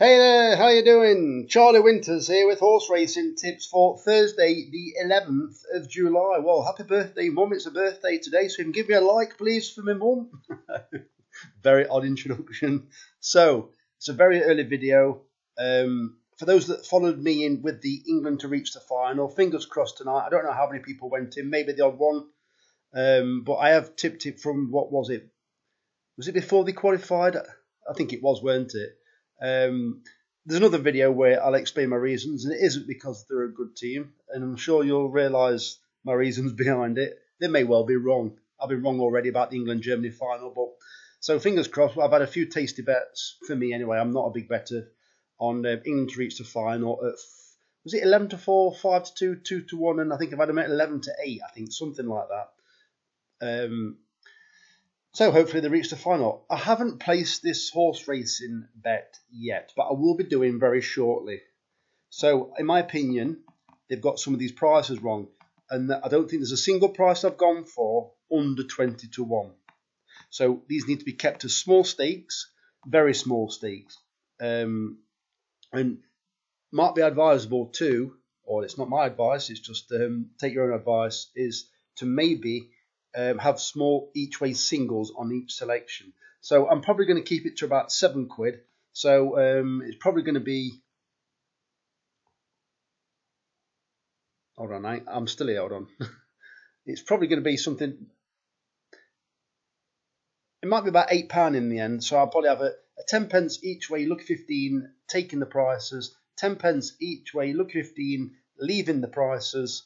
Hey there, how you doing? Charlie Winters here with horse racing tips for Thursday, the 11th of July. Well, happy birthday, Mum. It's a birthday today, so you can give me a like, please, for my mum. Very odd introduction. So, it's a very early video. For those that followed me in with the England to reach the final, fingers crossed tonight. I don't know how many people went in, maybe the odd one. But I have tipped it from, what was it? Was it before they qualified? I think it was, weren't it? There's another video where I'll explain my reasons, and it isn't because they're a good team, and I'm sure you'll realise my reasons behind it. They may well be wrong. I've been wrong already about the England-Germany final, but so fingers crossed. I've had a few tasty bets for me anyway. I'm not a big better on England to reach the final. Was it 11 to 4, 5 to 2, 2 to 1, and I think I've had them at 11 to 8. I think something like that. So hopefully they reach the final. I haven't placed this horse racing bet yet, but I will be doing very shortly. So in my opinion, they've got some of these prices wrong, and I don't think there's a single price I've gone for under 20 to 1. So these need to be kept as small stakes, very small stakes, and might be advisable too, or it's not my advice, it's just take your own advice, is to maybe have small each way singles on each selection. So I'm probably going to keep it to about £7. So it's probably going to be, hold on, I'm still here, hold on. It's probably going to be something, it might be about £8 in the end. So I'll probably have a 10 pence each way, look 15, taking the prices, 10 pence each way, look 15, leaving the prices.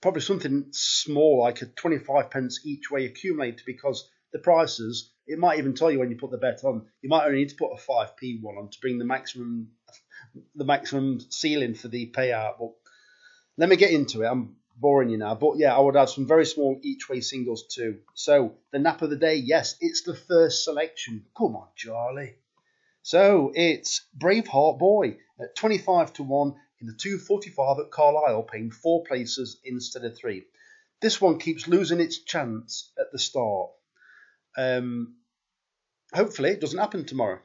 Probably something small like a 25 pence each way accumulated, because the prices, it might even tell you when you put the bet on, you might only need to put a 5p one on to bring the maximum ceiling for the payout. But let me get into it. I'm boring you now, but yeah, I would add some very small each way singles too. So the nap of the day, yes, it's the first selection. Come on, Charlie. So it's Braveheart Boy at 25 to 1 in the 245 at Carlisle, paying 4 places instead of 3. This one keeps losing its chance at the start. Hopefully it doesn't happen tomorrow.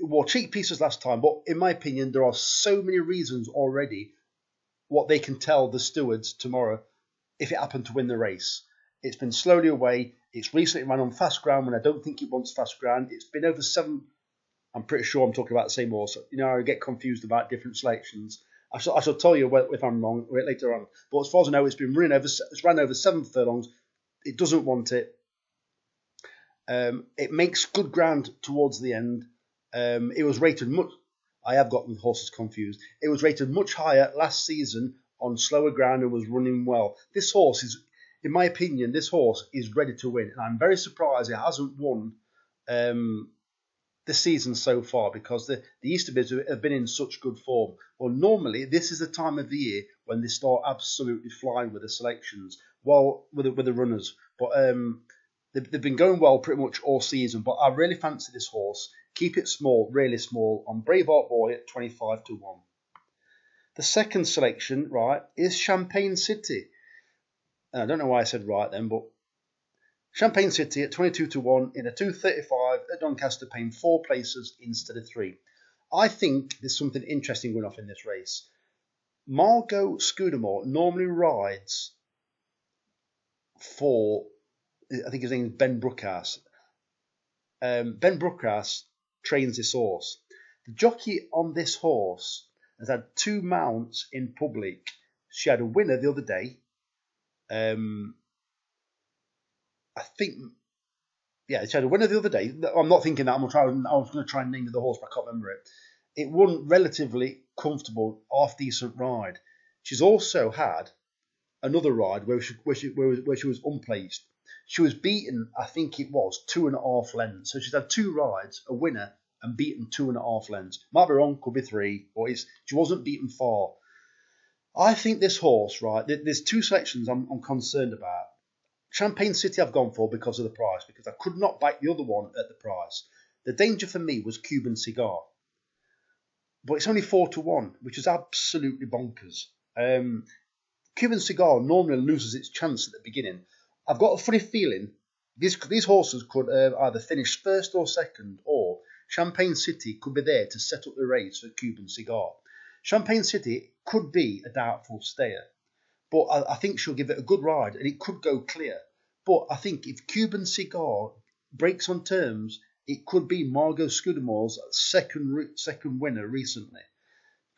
Wore cheap pieces last time, but in my opinion, there are so many reasons already what they can tell the stewards tomorrow if it happened to win the race. It's been slowly away. It's recently run on fast ground when I don't think it wants fast ground. It's been over 7. I'm pretty sure I'm talking about the same horse. You know, I get confused about different selections. I shall tell you if I'm wrong later on. But as far as I know, it's ran over 7 furlongs. It doesn't want it. It makes good ground towards the end. It was rated much. I have gotten horses confused. It was rated much higher last season on slower ground and was running well. This horse is, in my opinion, this horse is ready to win, and I'm very surprised it hasn't won this season so far, because the Easterbids have been in such good form. Well, normally this is the time of the year when they start absolutely flying with the selections, well, with the runners. But they've been going well pretty much all season. But I really fancy this horse. Keep it small, really small, on Braveheart Boy at 25 to 1. The second selection, right, is Champagne City. And I don't know why I said right then, but Champagne City at 22 to 1 in a 235 at Doncaster, paying 4 places instead of 3. I think there's something interesting going off in this race. Margot Scudamore normally rides for, I think his name is Ben Brookhouse. Ben Brookhouse trains this horse. The jockey on this horse has had 2 mounts in public. She had a winner the other day. I think, yeah, she had a winner the other day. I'm not thinking that. I was going to try and name the horse, but I can't remember it. It won relatively comfortable, half decent ride. She's also had another ride where she was unplaced. She was beaten, I think it was 2.5 lengths. So she's had 2 rides, a winner, and beaten 2.5 lengths. Might be wrong, could be 3, but she wasn't beaten far. I think this horse, right, there's 2 selections I'm concerned about. Champagne City I've gone for because of the price, because I could not back the other one at the price. The danger for me was Cuban Cigar. But it's only 4 to 1, which is absolutely bonkers. Cuban Cigar normally loses its chance at the beginning. I've got a funny feeling these horses could either finish first or second, or Champagne City could be there to set up the race for Cuban Cigar. Champagne City could be a doubtful stayer, but I think she'll give it a good ride and it could go clear. But I think if Cuban Cigar breaks on terms, it could be Margot Scudamore's second winner recently.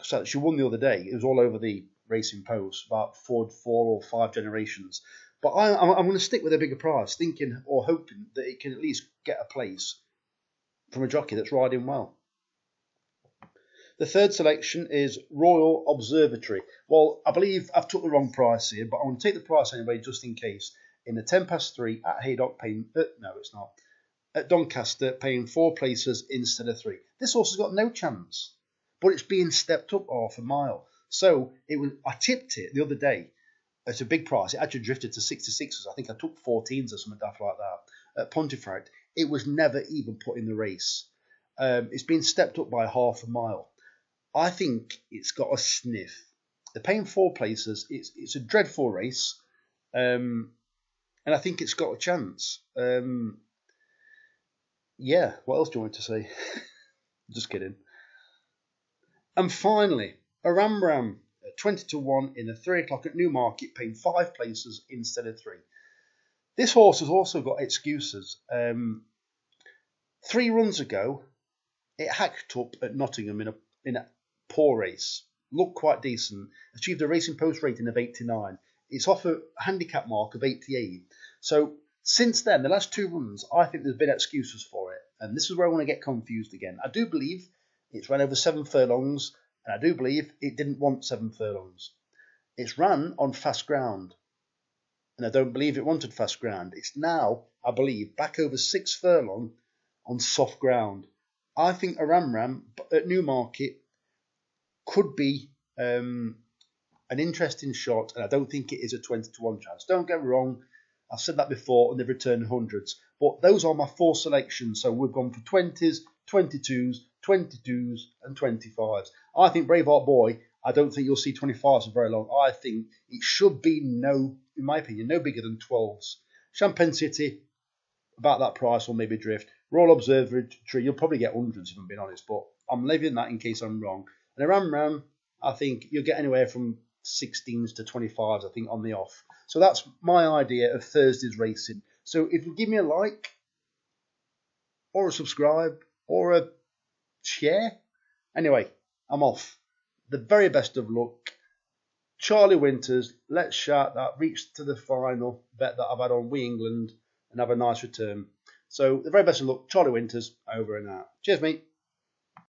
So she won the other day. It was all over the Racing Post about 4 or 5 generations. But I'm going to stick with a bigger price, thinking or hoping that it can at least get a place from a jockey that's riding well. The third selection is Royal Observatory. Well, I believe I've took the wrong price here, but I'm going to take the price anyway, just in case. In the 3 at Haydock, paying no, it's not. At Doncaster, paying 4 places instead of 3. This horse has got no chance, but it's being stepped up half a mile. So I tipped it the other day at a big price. It actually drifted to 66s. I think I took 14s or something daft like that at Pontefract. It was never even put in the race. It's been stepped up by half a mile. I think it's got a sniff. They're paying 4 places. It's a dreadful race, and I think it's got a chance. Yeah, what else do you want to say? Just kidding. And finally, a Ram at 20-1 in the 3 o'clock at Newmarket, paying 5 places instead of 3. This horse has also got excuses. 3 runs ago, it hacked up at Nottingham in a poor race. Looked quite decent. Achieved a Racing Post rating of 89. It's off a handicap mark of 88. So since then, the last 2 runs, I think there's been excuses for it. And this is where I want to get confused again. I do believe it's ran over 7 furlongs. And I do believe it didn't want 7 furlongs. It's ran on fast ground. And I don't believe it wanted fast ground. It's now, I believe, back over 6 furlong on soft ground. I think a Ram at Newmarket could be an interesting shot, and I don't think it is a 20-1 chance. Don't get me wrong, I've said that before, and they've returned hundreds. But those are my 4 selections. So we've gone for 20s, 22s, 22s, and 25s. I think Braveheart Boy, I don't think you'll see 25s for very long. I think it should be in my opinion, no bigger than 12s. Champagne City, about that price, or maybe drift. Royal Observatory, you'll probably get hundreds if I'm being honest, but I'm leaving that in case I'm wrong. And a Ram, I think you'll get anywhere from 16s to 25s, I think, on the off. So that's my idea of Thursday's racing. So if you give me a like, or a subscribe, or a share. Anyway, I'm off. The very best of luck. Charlie Winters, let's shout that, reached to the final bet that I've had on We England and have a nice return. So the very best of luck. Charlie Winters, over and out. Cheers, mate.